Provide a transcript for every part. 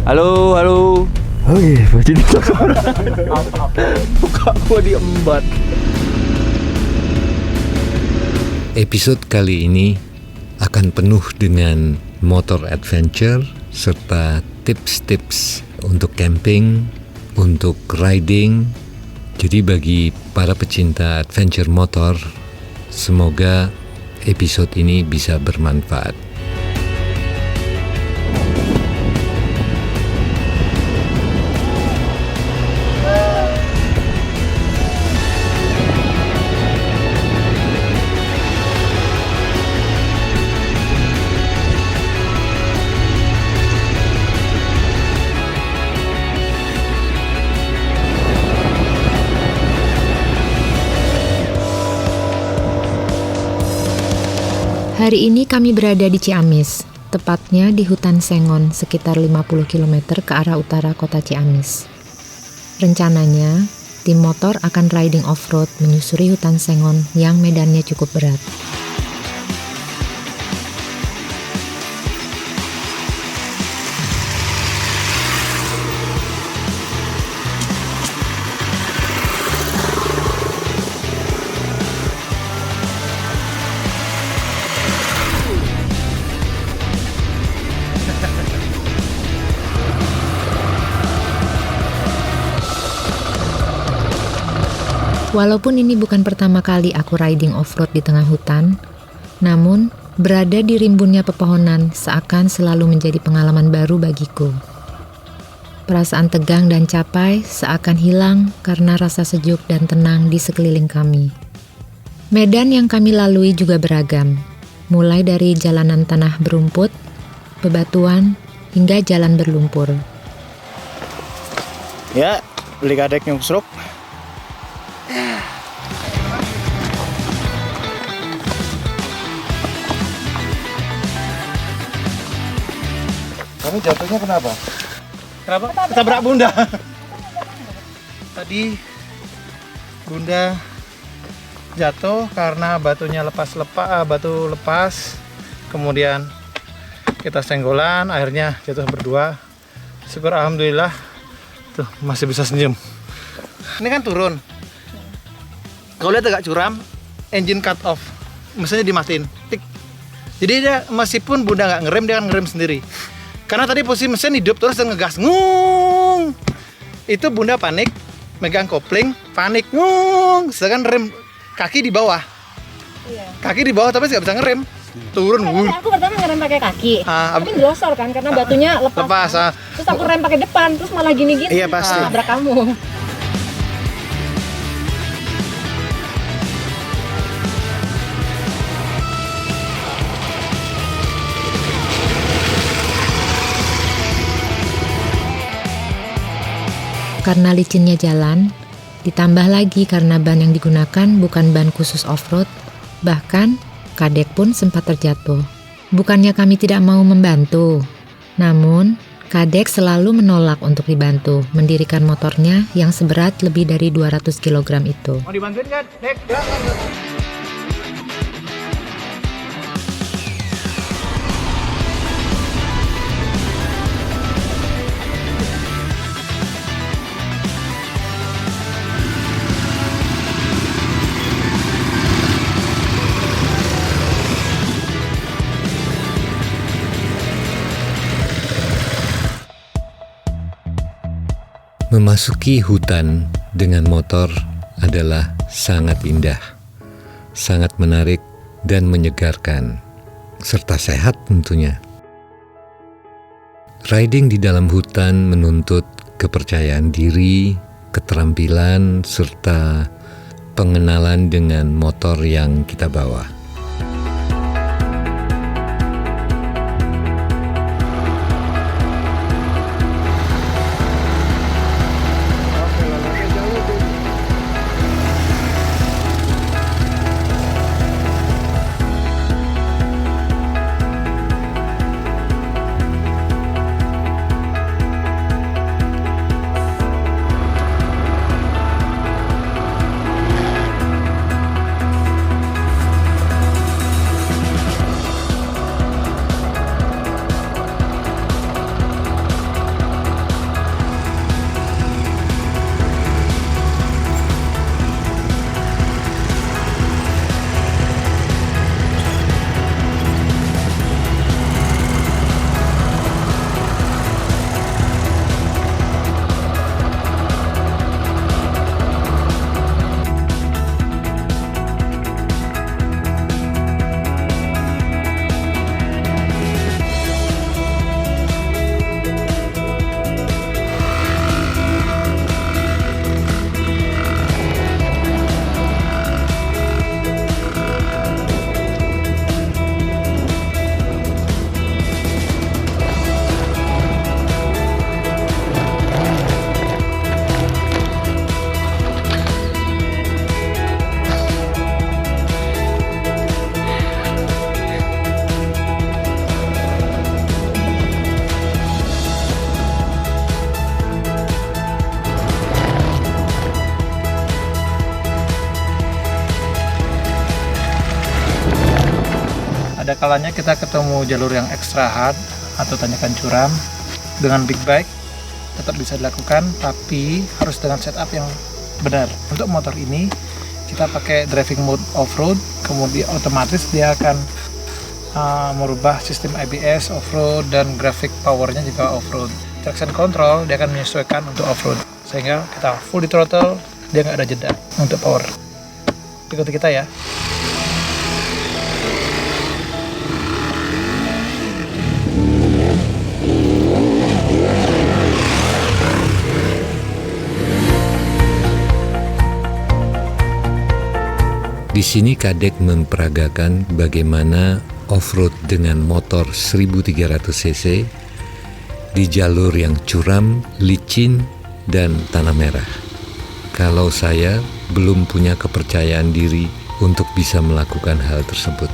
Halo, halo. Oh iya, jadi Buka gua diembat. Episode kali ini akan penuh dengan motor adventure serta tips-tips untuk camping, untuk riding. Jadi bagi para pecinta adventure motor, semoga episode ini bisa bermanfaat. Hari ini kami berada di Ciamis, tepatnya di hutan Sengon sekitar 50 km ke arah utara kota Ciamis. Rencananya, tim motor akan riding off-road menyusuri hutan Sengon yang medannya cukup berat. Walaupun ini bukan pertama kali aku riding off-road di tengah hutan, namun berada di rimbunnya pepohonan seakan selalu menjadi pengalaman baru bagiku. Perasaan tegang dan capai seakan hilang karena rasa sejuk dan tenang di sekeliling kami. Medan yang kami lalui juga beragam, mulai dari jalanan tanah berumput, bebatuan, hingga jalan berlumpur. ya beli kadek nyungsruk. Kamu jatuhnya kenapa? Kenapa? Ketabrak Bunda. Tadi Bunda jatuh karena batu lepas. Kemudian kita senggolan, akhirnya jatuh berdua. Syukur alhamdulillah tuh masih bisa senyum. Ini kan turun. Kalau lihat agak curam, engine cut off. Mesinnya dimatiin. Tik. Jadi dia meskipun Bunda nggak ngerem, dia akan ngerem sendiri. Karena tadi posisi mesin hidup terus dan ngegas ngung. Itu Bunda panik, megang kopling, panik ngung. Sedangkan rem kaki di bawah. Iya. Kaki di bawah tapi nggak bisa ngerem. Turun. Aku pertama ngerem pakai kaki. Tapi glosor kan karena batunya lepas. Lepas. Kan? Terus aku rem pakai depan, terus malah gini-gini. Iya, pasti. Nabrak kamu. Karena licinnya jalan, ditambah lagi karena ban yang digunakan bukan ban khusus off-road, bahkan kadek pun sempat terjatuh. Bukannya kami tidak mau membantu, namun kadek selalu menolak untuk dibantu mendirikan motornya yang seberat lebih dari 200 kg itu. Mau dibantuin kan, Dek? Memasuki hutan dengan motor adalah sangat indah, sangat menarik dan menyegarkan, serta sehat tentunya. Riding di dalam hutan menuntut kepercayaan diri, keterampilan, serta pengenalan dengan motor yang kita bawa. kalanya kita ketemu jalur yang extra hard atau tanjakan curam dengan big bike tetap bisa dilakukan, tapi harus dengan setup yang benar. Untuk motor ini kita pakai driving mode off-road, kemudian otomatis dia akan merubah sistem ABS off-road dan grafik powernya juga off-road. Traction control dia akan menyesuaikan untuk off-road, sehingga kita full di throttle, dia nggak ada jeda untuk power. Ikuti kita ya. Di sini Kadek memperagakan bagaimana off-road dengan motor 1300 cc di jalur yang curam, licin, dan tanah merah. Kalau saya belum punya kepercayaan diri untuk bisa melakukan hal tersebut.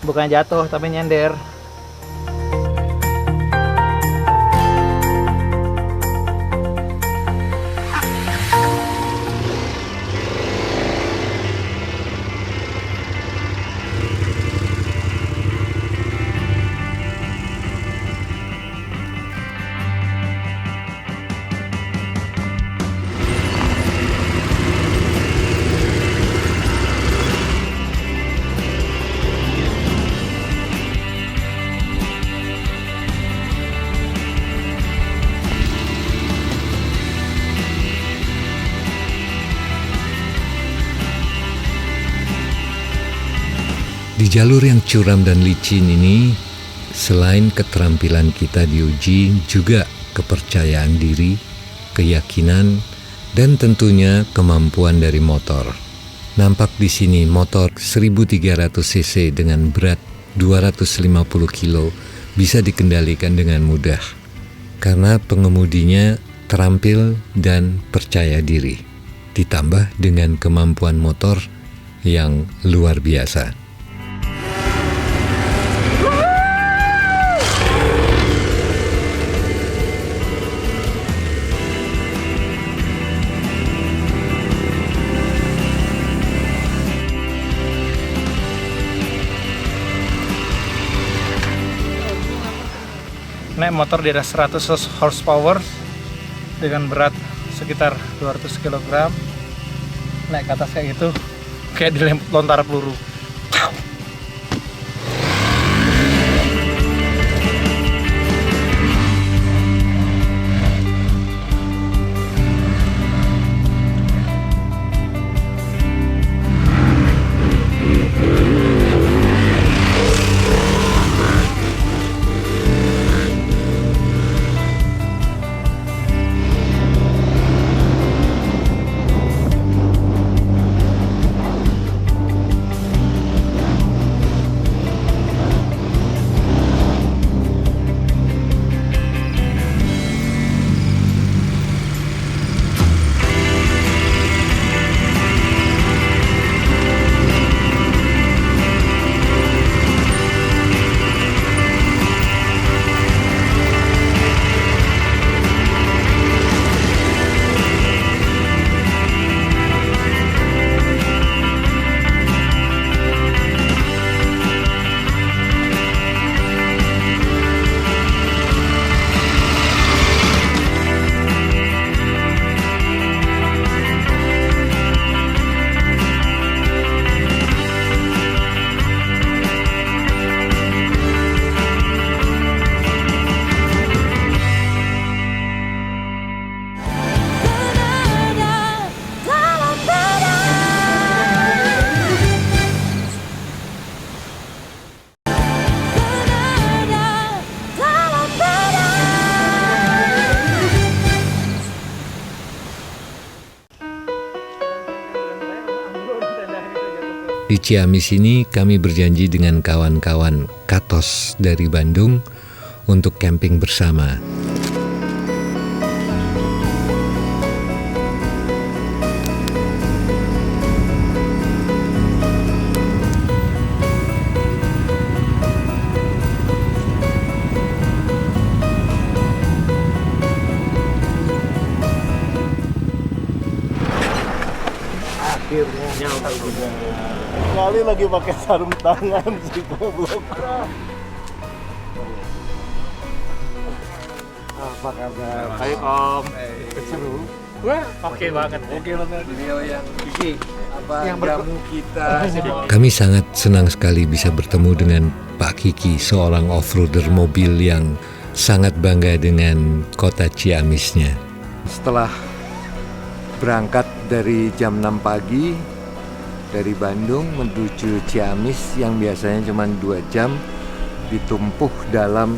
Bukan jatuh tapi nyender. Di jalur yang curam dan licin ini, selain keterampilan kita diuji, juga kepercayaan diri, keyakinan, dan tentunya kemampuan dari motor. Nampak di sini motor 1300 cc dengan berat 250 kilo bisa dikendalikan dengan mudah, karena pengemudinya terampil dan percaya diri, ditambah dengan kemampuan motor yang luar biasa. Naik motor di atas 100 horsepower dengan berat sekitar 200 kg, naik ke atas kayak gitu kayak dilontar peluru. Di Ciamis ini kami berjanji dengan kawan-kawan Katos dari Bandung untuk camping bersama. akhirnya nyampe juga. Kali lagi pakai sarung tangan sih goblok. Apa kabar? Baik Om. Seru. Wah, oke banget. Oke banget. Beliau yang Kiki, apa Yang jamu kita. Kami sangat senang sekali bisa bertemu dengan Pak Kiki, seorang off-roader mobil yang sangat bangga dengan kota Ciamisnya. Setelah berangkat dari jam 6 pagi dari Bandung menuju Ciamis yang biasanya cuma 2 jam, ditumpuh dalam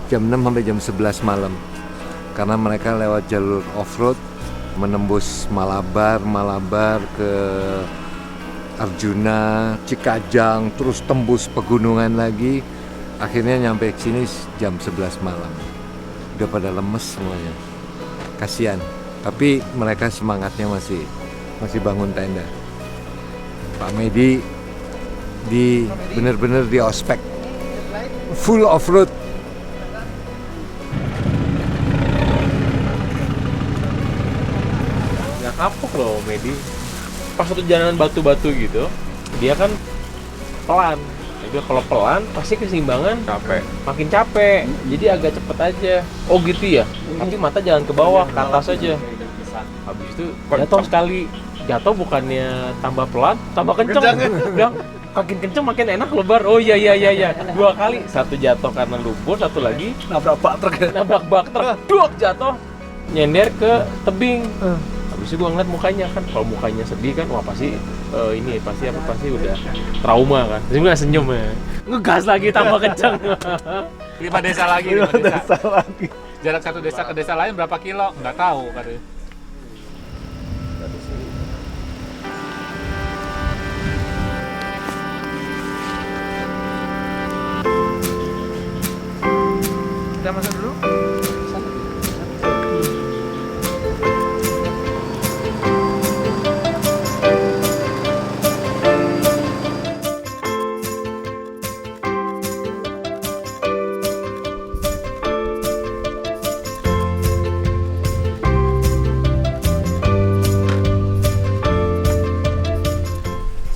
jam 6 sampai jam 11 malam. Karena mereka lewat jalur off-road, menembus Malabar ke Arjuna, Cikajang, terus tembus pegunungan lagi. Akhirnya nyampe sini jam 11 malam. Udah pada lemes semuanya. Kasihan. Tapi mereka semangatnya masih bangun tenda. Pak Medi bener-bener di ospek. Full off-road. Nggak kapok loh Medi. Pas satu jalanan batu-batu gitu, dia kan pelan. Jadi kalau pelan pasti keseimbangan makin capek. Jadi agak cepet aja. Oh gitu ya. Tapi mata jangan ke bawah, ke atas aja. Habis itu jatuh sekali. Jatuh bukannya tambah pelan, tambah kenceng. Bilang makin kenceng makin enak lebar. Oh iya. 2 kali. Satu jatuh karena lumpur, satu lagi nabrak bak truk. Duak jatuh. Nyender ke tebing. Habis itu gue ngeliat mukanya kan, kalau mukanya sedih kan, wah pasti pasti udah trauma kan. Terus gue senyum ya, ngegas lagi tambah kencang. 5 desa lagi. Jarak satu desa ke desa lain berapa kilo? Nggak tahu katanya. Kita masuk dulu.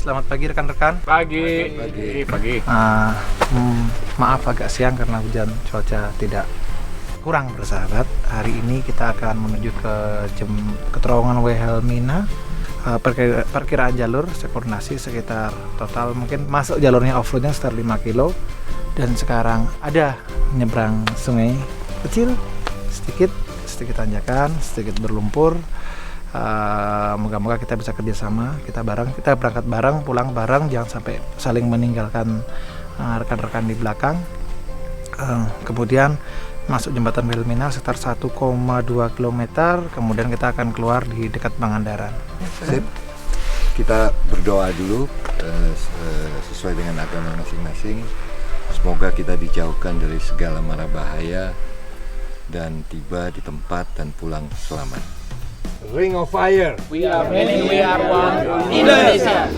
Selamat pagi rekan-rekan. Pagi. Maaf agak siang karena hujan, cuaca tidak kurang bersahabat. Hari ini kita akan menuju ke terowongan Wilhelmina, parkiraan jalur sekoordinasi sekitar total mungkin masuk jalurnya off-roadnya sekitar 5 kilo. Dan sekarang ada menyeberang sungai kecil, sedikit tanjakan, sedikit berlumpur. Moga-moga kita bisa kerjasama, kita berangkat bareng, pulang bareng, jangan sampai saling meninggalkan rekan-rekan di belakang. Kemudian masuk jembatan Wilhelmina sekitar 1,2 km, kemudian kita akan keluar di dekat Pangandaran. Sip. Kita berdoa dulu sesuai dengan agama masing-masing. Semoga kita dijauhkan dari segala mara bahaya dan tiba di tempat dan pulang selamat. Ring of Fire. We are many, we are one. Indonesia.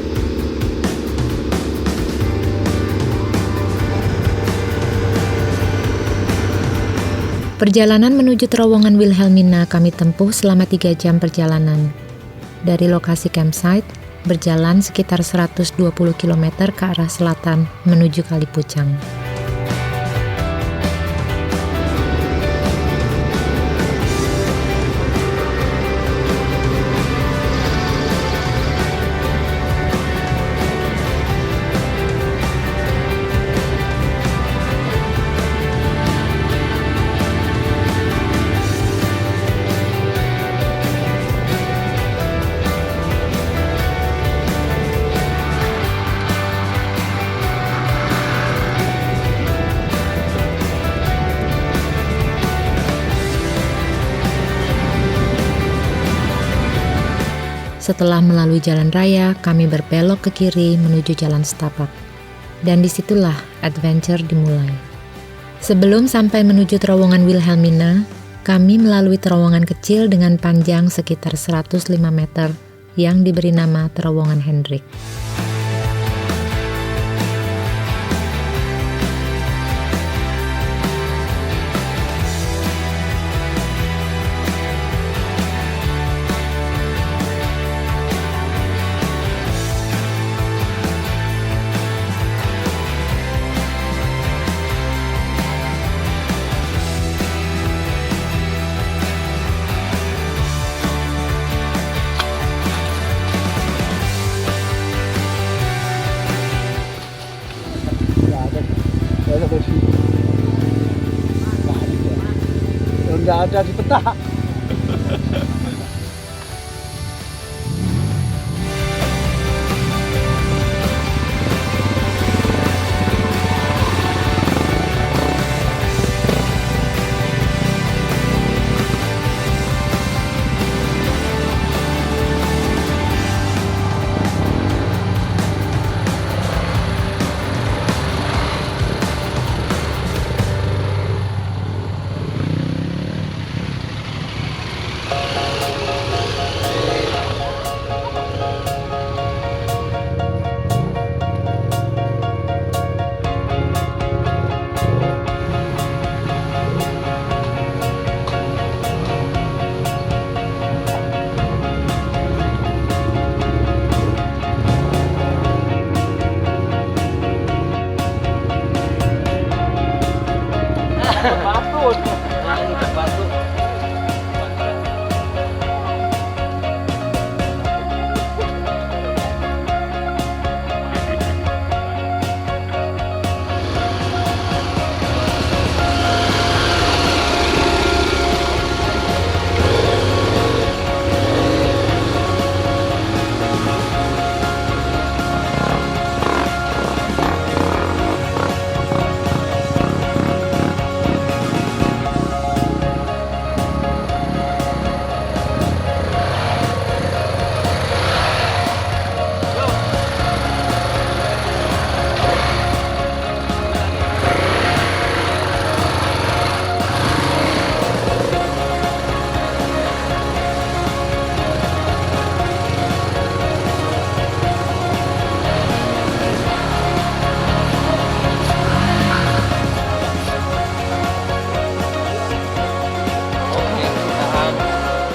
Perjalanan menuju terowongan Wilhelmina kami tempuh selama 3 jam perjalanan. Dari lokasi campsite, berjalan sekitar 120 km ke arah selatan menuju Kali Pucang. Setelah melalui jalan raya, kami berbelok ke kiri menuju jalan setapak. Dan disitulah adventure dimulai. Sebelum sampai menuju terowongan Wilhelmina, kami melalui terowongan kecil dengan panjang sekitar 105 meter yang diberi nama Terowongan Hendrik. ada di peta.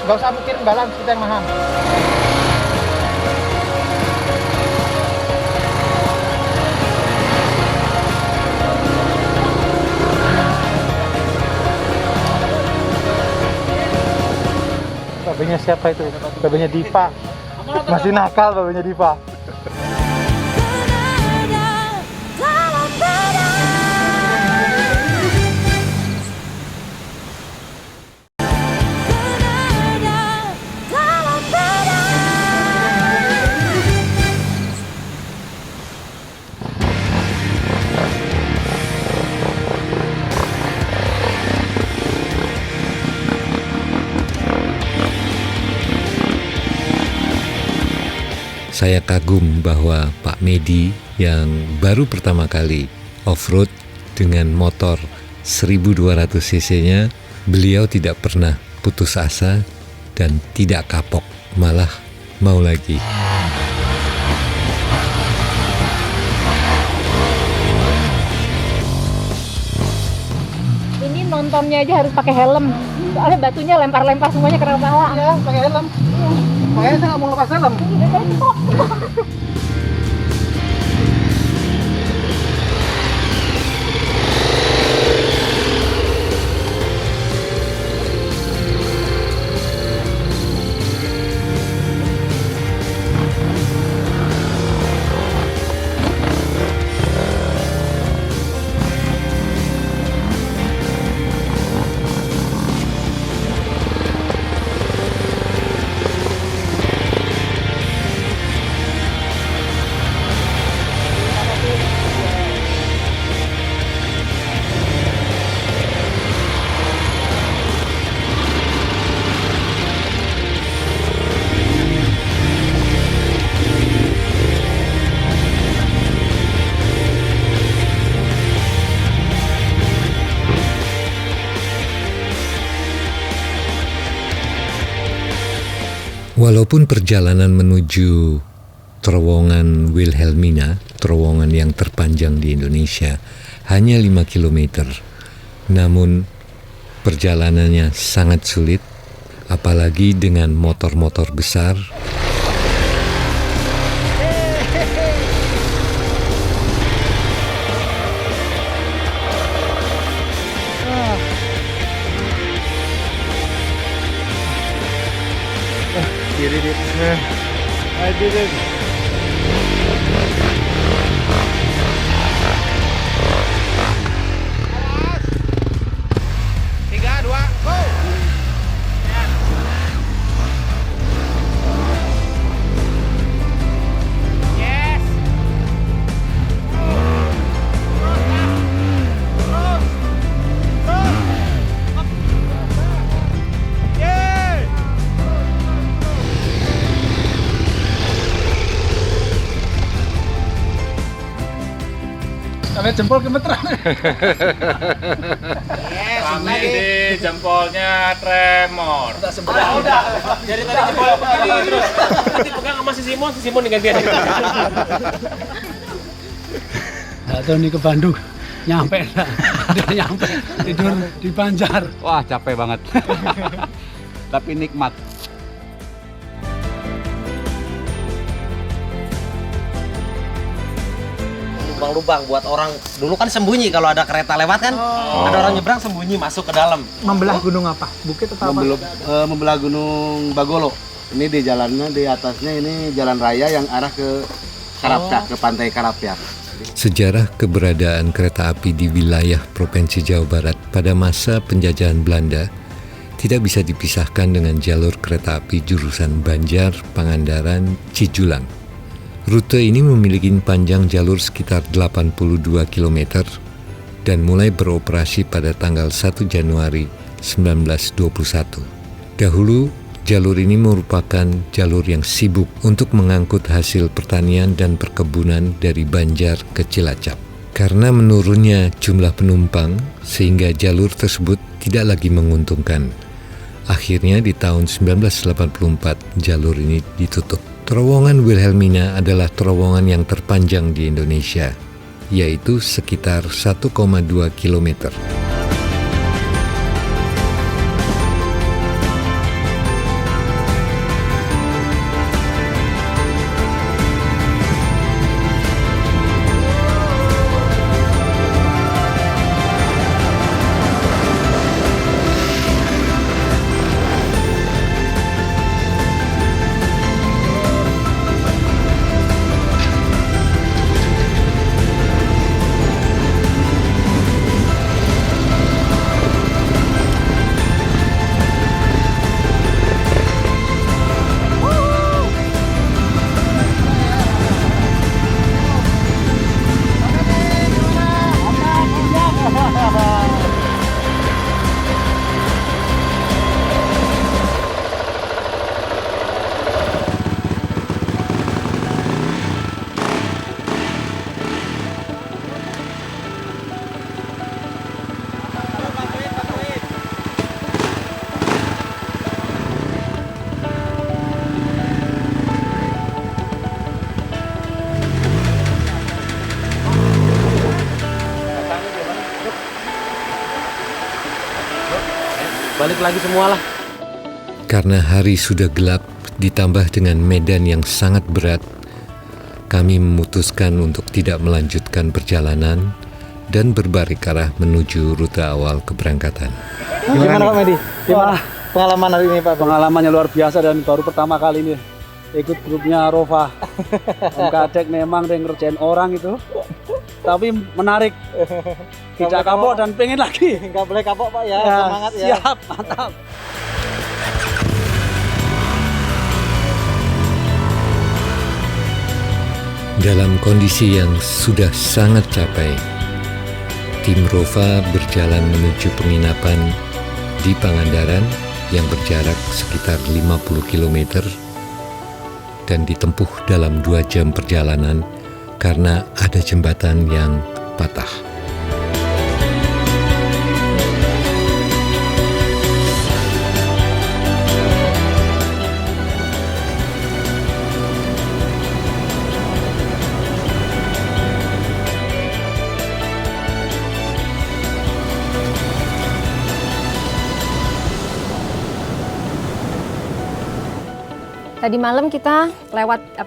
Gak usah mikirin balance, kita yang maham. Babenya siapa itu? Babenya Diva. Masih nakal babenya Diva. Saya kagum bahwa Pak Medi yang baru pertama kali off-road dengan motor 1200 cc-nya, beliau tidak pernah putus asa dan tidak kapok, malah mau lagi. Ini nontonnya aja harus pakai helm. Soalnya batunya lempar-lempar semuanya ke bawah. Iya, pakai helm. Makanya saya nggak mau lepas helm. Walaupun perjalanan menuju terowongan Wilhelmina, terowongan yang terpanjang di Indonesia, hanya 5 km, namun perjalanannya sangat sulit, apalagi dengan motor-motor besar. Did it. I did it. Tiga, dua, go! Sampai jempol gemeteran. Kami di jempolnya tremor. Udah. Dari tadi jempol begini terus. Nanti pegang sama si Simon digantian. Atau nih ke Bandung, nyampe lah. Udah nyampe, tidur di Banjar. Wah, capek banget. Tapi nikmat. Lubang-lubang buat orang dulu kan sembunyi kalau ada kereta lewat kan, ada orang nyebrang sembunyi masuk ke dalam. Membelah gunung apa? Bukit atau apa? Membelah Gunung Bagolo. Ini di jalannya, di atasnya ini jalan raya yang arah ke Karapyak, ke pantai Karapyak. Sejarah keberadaan kereta api di wilayah Provinsi Jawa Barat pada masa penjajahan Belanda tidak bisa dipisahkan dengan jalur kereta api jurusan Banjar, Pangandaran, Cijulang. Rute ini memiliki panjang jalur sekitar 82 km dan mulai beroperasi pada tanggal 1 Januari 1921. Dahulu, jalur ini merupakan jalur yang sibuk untuk mengangkut hasil pertanian dan perkebunan dari Banjar ke Cilacap. Karena menurunnya jumlah penumpang, sehingga jalur tersebut tidak lagi menguntungkan. Akhirnya di tahun 1984, jalur ini ditutup. Terowongan Wilhelmina adalah terowongan yang terpanjang di Indonesia, yaitu sekitar 1,2 km. Balik lagi semua lah. Karena hari sudah gelap ditambah dengan medan yang sangat berat, kami memutuskan untuk tidak melanjutkan perjalanan dan berbalik arah menuju rute awal keberangkatan. Gimana Pak Medi? Gimana pengalaman hari ini Pak? Pengalamannya luar biasa dan baru pertama kali ini ikut grupnya Rofa. Om Kadek memang dia ngerjain orang itu, tapi menarik. Tidak kapok dan pengen lagi. Nggak boleh kapok Pak ya, semangat ya. Siap, mantap. Dalam kondisi yang sudah sangat capek, tim Rofa berjalan menuju penginapan di Pangandaran yang berjarak sekitar 50 km dan ditempuh dalam 2 jam perjalanan karena ada jembatan yang patah. Tadi malam kita lewat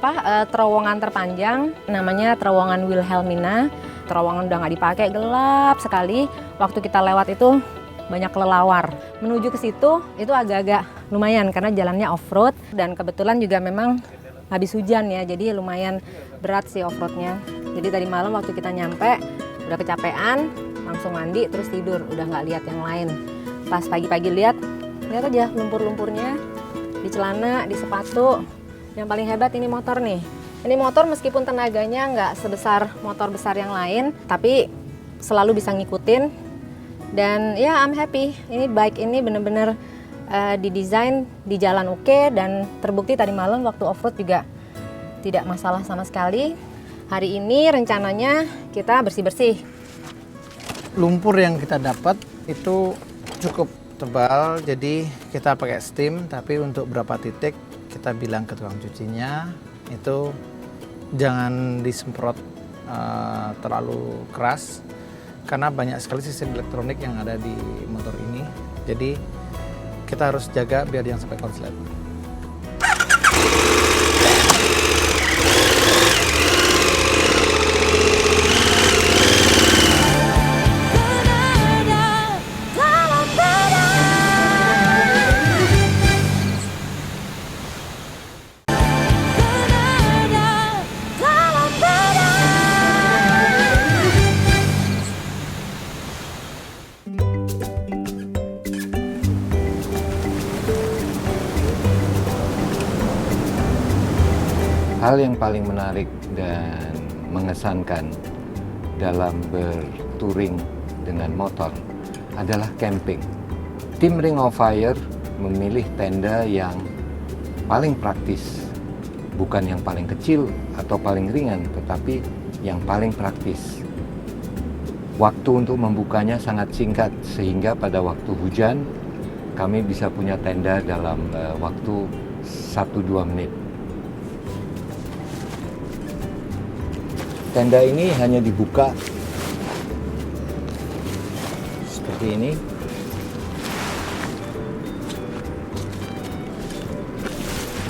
terowongan terpanjang, namanya terowongan Wilhelmina. Terowongan udah nggak dipakai, gelap sekali. Waktu kita lewat itu banyak kelelawar. Menuju ke situ itu agak-agak lumayan karena jalannya off-road dan kebetulan juga memang habis hujan ya, jadi lumayan berat sih off-roadnya. Jadi tadi malam waktu kita nyampe udah kecapean, langsung mandi terus tidur, udah nggak lihat yang lain. Pas pagi-pagi lihat aja lumpur-lumpurnya di celana, di sepatu. Yang paling hebat ini motor nih. Ini motor meskipun tenaganya nggak sebesar motor besar yang lain, tapi selalu bisa ngikutin. Dan ya I'm happy. Ini bike ini bener-bener didesain di jalan oke dan terbukti tadi malam waktu off-road juga tidak masalah sama sekali. Hari ini rencananya kita bersih-bersih. Lumpur yang kita dapat itu cukup tebal, jadi kita pakai steam, tapi untuk berapa titik kita bilang ke tukang cucinya itu jangan disemprot terlalu keras karena banyak sekali sistem elektronik yang ada di motor ini, jadi kita harus jaga biar jangan sampai konslet. Hal yang paling menarik dan mengesankan dalam bertouring dengan motor adalah camping. Tim Ring of Fire memilih tenda yang paling praktis, bukan yang paling kecil atau paling ringan, tetapi yang paling praktis. Waktu untuk membukanya sangat singkat, sehingga pada waktu hujan kami bisa punya tenda dalam waktu 1-2 menit. Tenda ini hanya dibuka seperti ini.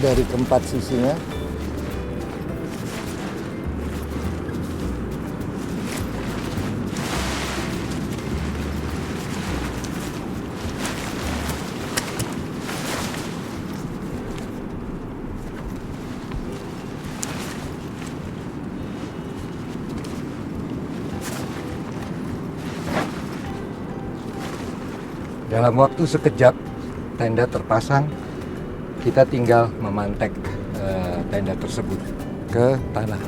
Dari keempat sisinya. Dalam waktu sekejap tenda terpasang, kita tinggal memantek tenda tersebut ke tanah.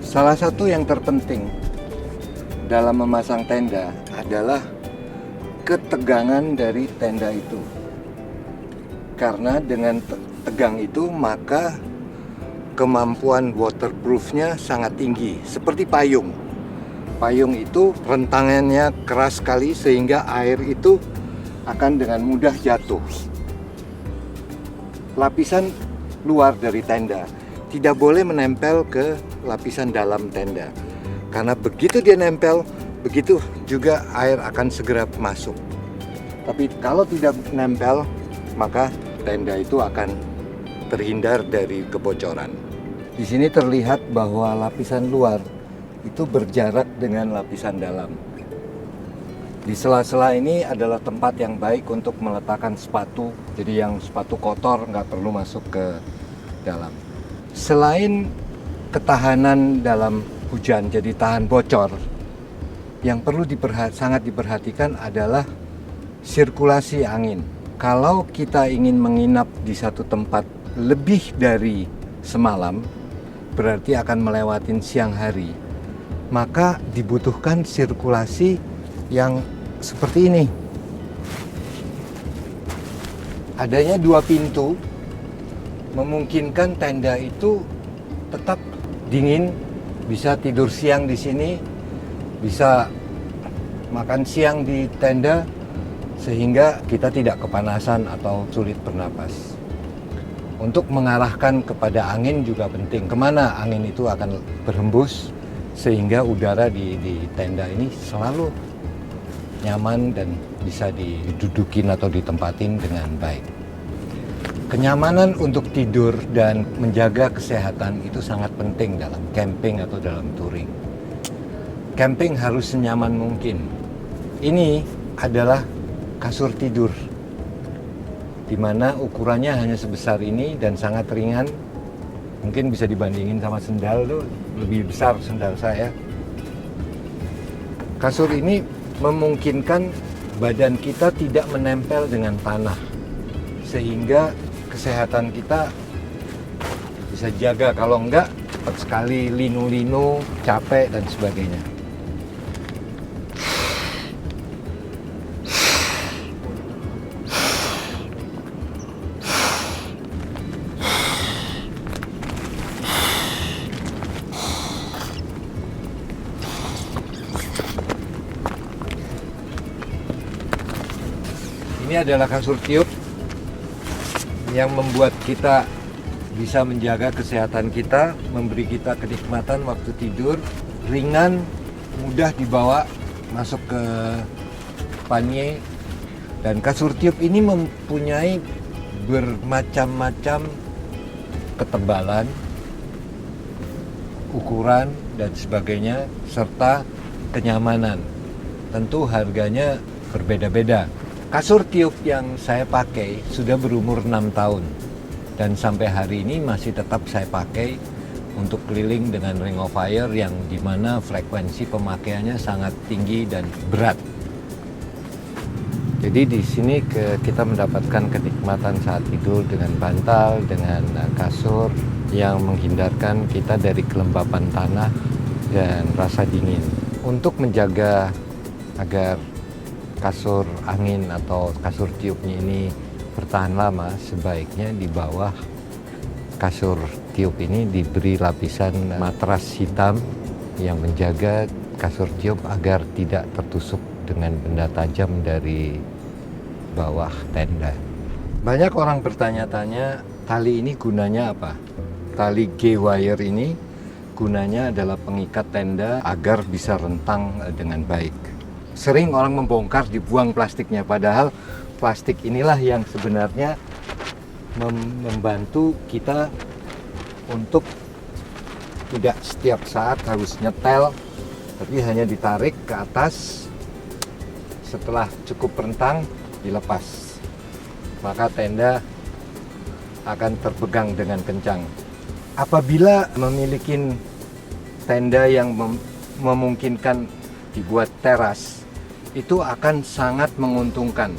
Salah satu yang terpenting dalam memasang tenda adalah ketegangan dari tenda itu. Karena dengan tegang itu maka kemampuan waterproofnya sangat tinggi, seperti payung. Payung itu rentangannya keras sekali sehingga air itu akan dengan mudah jatuh. Lapisan luar dari tenda tidak boleh menempel ke lapisan dalam tenda. Karena begitu dia nempel, begitu juga air akan segera masuk. Tapi kalau tidak nempel, maka tenda itu akan terhindar dari kebocoran. Di sini terlihat bahwa lapisan luar itu berjarak dengan lapisan dalam. Di sela-sela ini adalah tempat yang baik untuk meletakkan sepatu, jadi yang sepatu kotor nggak perlu masuk ke dalam. Selain ketahanan dalam hujan, jadi tahan bocor, yang perlu sangat diperhatikan adalah sirkulasi angin. Kalau kita ingin menginap di satu tempat lebih dari semalam, berarti akan melewatin siang hari, maka dibutuhkan sirkulasi yang seperti ini. Adanya 2 pintu memungkinkan tenda itu tetap dingin, bisa tidur siang di sini, bisa makan siang di tenda, sehingga kita tidak kepanasan atau sulit bernapas. Untuk mengarahkan kepada angin juga penting. Kemana angin itu akan berhembus sehingga udara di tenda ini selalu nyaman dan bisa didudukin atau ditempatin dengan baik. Kenyamanan untuk tidur dan menjaga kesehatan itu sangat penting dalam camping atau dalam touring. Camping harus senyaman mungkin. Ini adalah kasur tidur, di mana ukurannya hanya sebesar ini dan sangat ringan. Mungkin bisa dibandingin sama sendal tuh, lebih besar sendal saya. Kasur ini memungkinkan badan kita tidak menempel dengan tanah, sehingga kesehatan kita bisa jaga. Kalau enggak, cepat sekali linu-linu, capek dan sebagainya. Ini adalah kasur tiup yang membuat kita bisa menjaga kesehatan kita, memberi kita kenikmatan waktu tidur, ringan, mudah dibawa masuk ke panye. Dan kasur tiup ini mempunyai bermacam-macam ketebalan, ukuran, dan sebagainya, serta kenyamanan. Tentu harganya berbeda-beda. Kasur tiup yang saya pakai sudah berumur 6 tahun. Dan sampai hari ini masih tetap saya pakai untuk keliling dengan Ring of Fire yang dimana frekuensi pemakaiannya sangat tinggi dan berat. Jadi di sini kita mendapatkan kenikmatan saat tidur dengan bantal, dengan kasur yang menghindarkan kita dari kelembapan tanah dan rasa dingin. Untuk menjaga agar kasur angin atau kasur tiupnya ini bertahan lama, sebaiknya di bawah kasur tiup ini diberi lapisan matras hitam yang menjaga kasur tiup agar tidak tertusuk dengan benda tajam dari bawah tenda. Banyak orang bertanya-tanya, tali ini gunanya apa? Tali G-wire ini gunanya adalah pengikat tenda agar bisa rentang dengan baik. Sering orang membongkar, dibuang plastiknya, padahal plastik inilah yang sebenarnya membantu kita untuk tidak setiap saat harus nyetel, tapi hanya ditarik ke atas, setelah cukup rentang dilepas, maka tenda akan terpegang dengan kencang. Apabila memiliki tenda yang memungkinkan dibuat teras, itu akan sangat menguntungkan.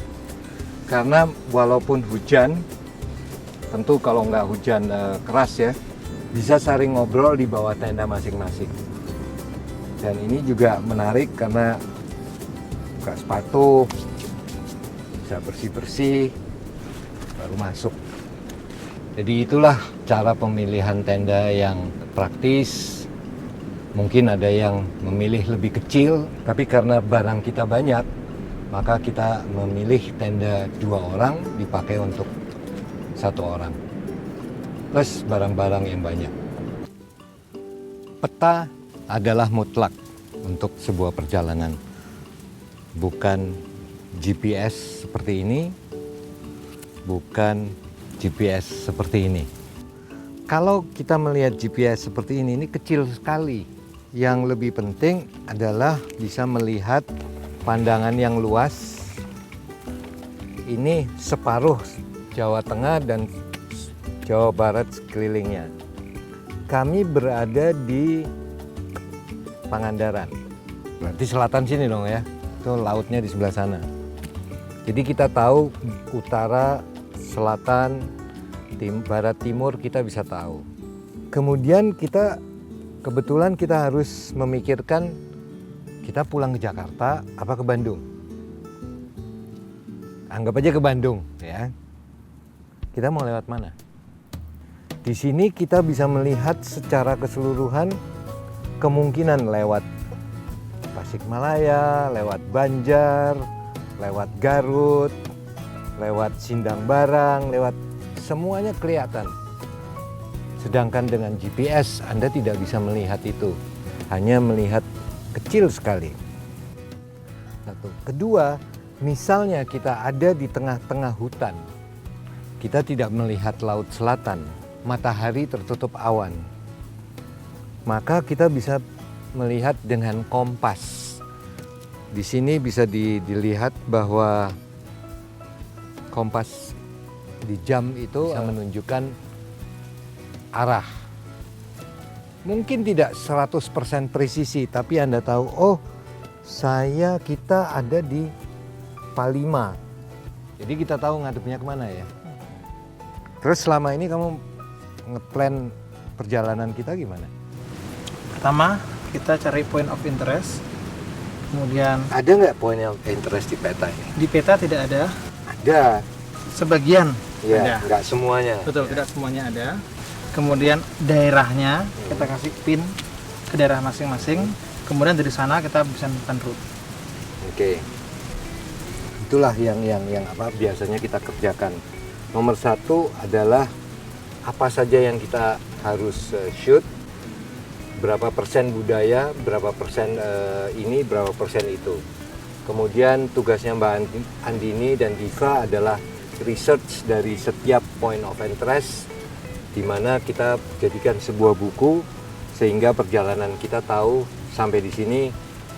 Karena walaupun hujan, tentu kalau nggak hujan keras ya, bisa saling ngobrol di bawah tenda masing-masing. Dan ini juga menarik karena buka sepatu, bisa bersih-bersih, baru masuk. Jadi itulah cara pemilihan tenda yang praktis. Mungkin ada yang memilih lebih kecil, tapi karena barang kita banyak, maka kita memilih tenda 2 orang dipakai untuk 1 orang. Plus barang-barang yang banyak. Peta adalah mutlak untuk sebuah perjalanan. Bukan GPS seperti ini, bukan GPS seperti ini. Kalau kita melihat GPS seperti ini kecil sekali. Yang lebih penting adalah bisa melihat pandangan yang luas. Ini separuh Jawa Tengah dan Jawa Barat sekelilingnya. Kami berada di Pangandaran. Berarti selatan sini dong ya. Itu lautnya di sebelah sana. Jadi kita tahu utara, selatan, barat, timur kita bisa tahu. Kemudian kebetulan kita harus memikirkan kita pulang ke Jakarta apa ke Bandung. Anggap aja ke Bandung ya. Kita mau lewat mana? Di sini kita bisa melihat secara keseluruhan kemungkinan lewat Tasikmalaya, lewat Banjar, lewat Garut, lewat Sindang Barang, lewat semuanya kelihatan. Sedangkan dengan GPS Anda tidak bisa melihat itu, hanya melihat kecil sekali. Satu. Kedua, misalnya kita ada di tengah-tengah hutan, kita tidak melihat laut selatan, matahari tertutup awan, maka kita bisa melihat dengan kompas. Di sini bisa dilihat bahwa kompas di jam itu menunjukkan arah. Mungkin tidak 100% presisi, tapi Anda tahu, oh kita ada di Palima. Jadi kita tahu ngadepnya kemana ya. Terus selama ini kamu ngeplan perjalanan kita gimana? Pertama, kita cari point of interest. Kemudian ada nggak point of interest di peta ini? Di peta tidak ada. Ada. Sebagian ya, ada. Nggak semuanya. Betul, tidak semuanya ada. Kemudian daerahnya kita kasih pin ke daerah masing-masing. Kemudian dari sana kita bisa menentukan route. Oke. itulah yang apa biasanya kita kerjakan. Nomor satu adalah apa saja yang kita harus shoot, berapa persen budaya, berapa persen ini, berapa persen itu. Kemudian tugasnya Mbak Andini dan Diva adalah research dari setiap point of interest, di mana kita jadikan sebuah buku sehingga perjalanan kita tahu sampai di sini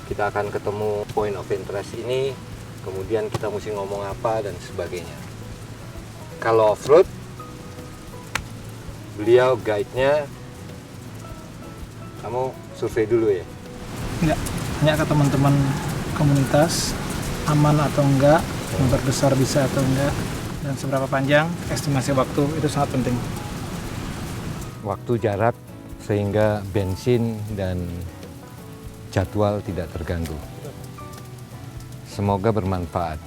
kita akan ketemu point of interest ini, kemudian kita mesti ngomong apa dan sebagainya. Kalau off-road, beliau guide-nya, kamu survei dulu ya? Enggak, tanya ke teman-teman komunitas aman atau enggak, motor besar bisa atau enggak, dan seberapa panjang, estimasi waktu itu sangat penting. Waktu, jarak, sehingga bensin dan jadwal tidak terganggu. Semoga bermanfaat.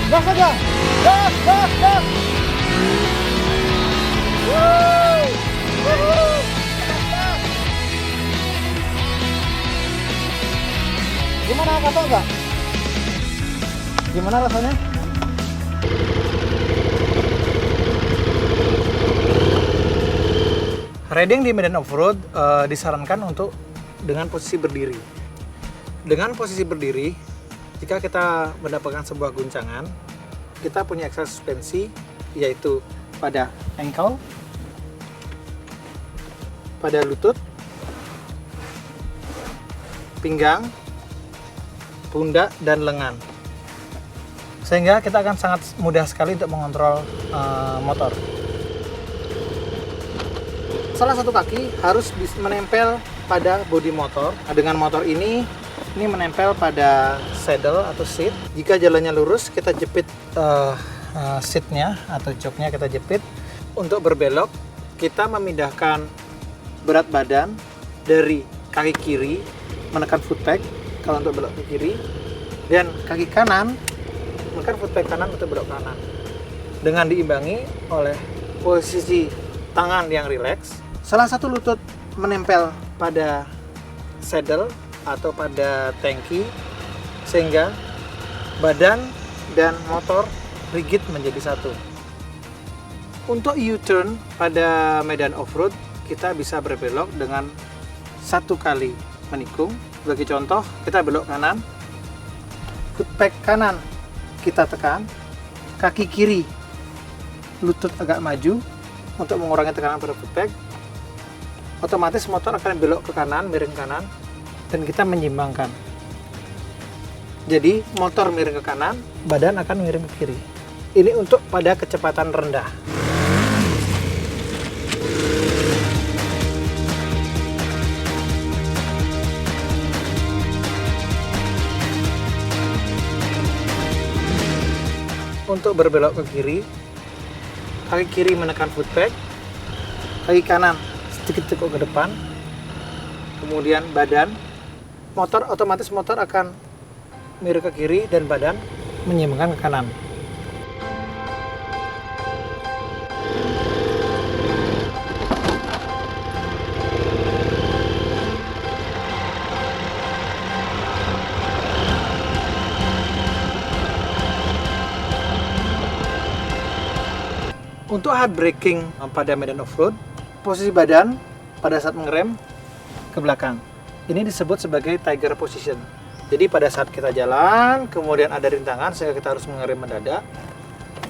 Gas aja. Gas. Gimana, kapok nggak? Gimana rasanya? Riding di medan off-road disarankan untuk dengan posisi berdiri. Dengan posisi berdiri, jika kita mendapatkan sebuah guncangan, kita punya ekstra suspensi, yaitu pada ankle, pada lutut, pinggang, pundak, dan lengan. Sehingga kita akan sangat mudah sekali untuk mengontrol motor. Salah satu kaki harus menempel pada bodi motor. Dengan motor ini menempel pada saddle atau seat. Jika jalannya lurus, kita jepit seatnya atau joknya kita jepit. Untuk berbelok, kita memindahkan berat badan dari kaki kiri menekan footpeg kalau untuk belok ke kiri, dan kaki kanan menekan footpeg kanan untuk belok kanan. Dengan diimbangi oleh posisi tangan yang rileks, salah satu lutut menempel pada saddle atau pada tangki, sehingga badan dan motor rigid menjadi satu. Untuk U-turn pada medan off-road, kita bisa berbelok dengan satu kali menikung. Sebagai contoh, kita belok kanan, footpeg kanan kita tekan, kaki kiri lutut agak maju untuk mengurangi tekanan pada footpeg. Otomatis motor akan belok ke kanan, miring kanan, dan kita menyimbangkan. Jadi motor miring ke kanan, badan akan miring ke kiri. Ini untuk pada kecepatan rendah. Untuk berbelok ke kiri, kaki kiri menekan footpeg, kaki kanan sedikit tekuk ke depan, kemudian badan, motor otomatis motor akan miring ke kiri dan badan menyimbangkan ke kanan. Untuk hard braking pada medan off-road, posisi badan pada saat mengerem ke belakang. Ini disebut sebagai tiger position. Jadi pada saat kita jalan, kemudian ada rintangan sehingga kita harus mengerem mendadak.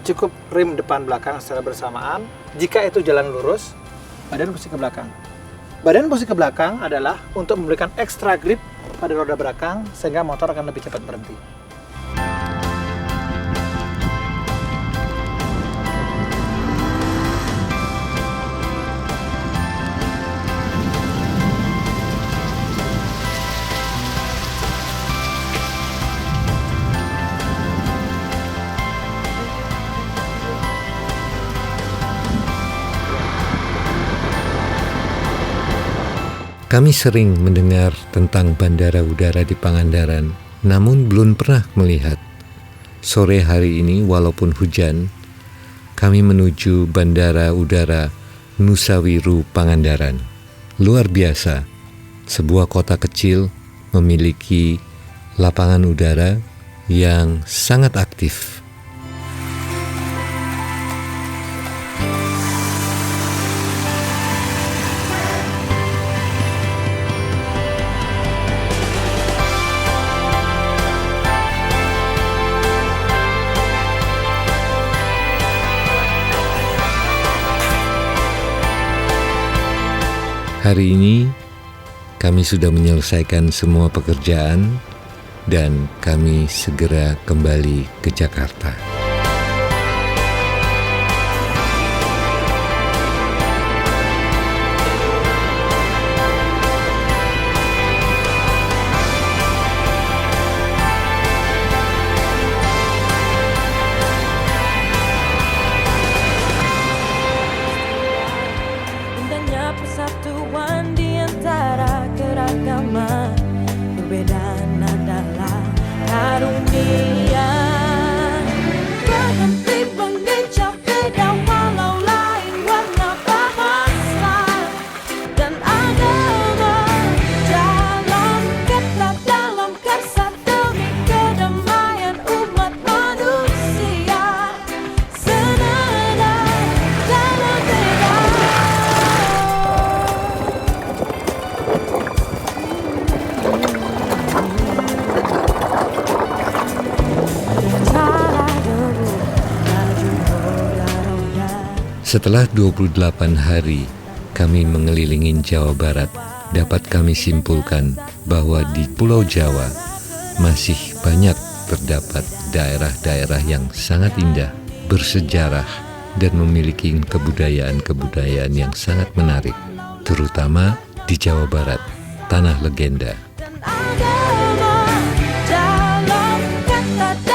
Cukup rem depan belakang secara bersamaan. Jika itu jalan lurus, badan posisi ke belakang. Badan posisi ke belakang adalah untuk memberikan ekstra grip pada roda belakang sehingga motor akan lebih cepat berhenti. Kami sering mendengar tentang bandara udara di Pangandaran, namun belum pernah melihat. Sore hari ini walaupun hujan, kami menuju Bandara Udara Nusawiru Pangandaran. Luar biasa, sebuah kota kecil memiliki lapangan udara yang sangat aktif. Hari ini kami sudah menyelesaikan semua pekerjaan dan kami segera kembali ke Jakarta. Indahnya persatuan di antara keragaman, perbedaan adalah karunia. Berhenti mengejar beda walau lain warna bahasa dan agama. Jalan kita dalam kasar demi kedamaian umat manusia. Senada dalam beda. Setelah 28 hari kami mengelilingi Jawa Barat, dapat kami simpulkan bahwa di Pulau Jawa masih banyak terdapat daerah-daerah yang sangat indah, bersejarah, dan memiliki kebudayaan-kebudayaan yang sangat menarik, terutama di Jawa Barat, tanah legenda. Agama dalam kata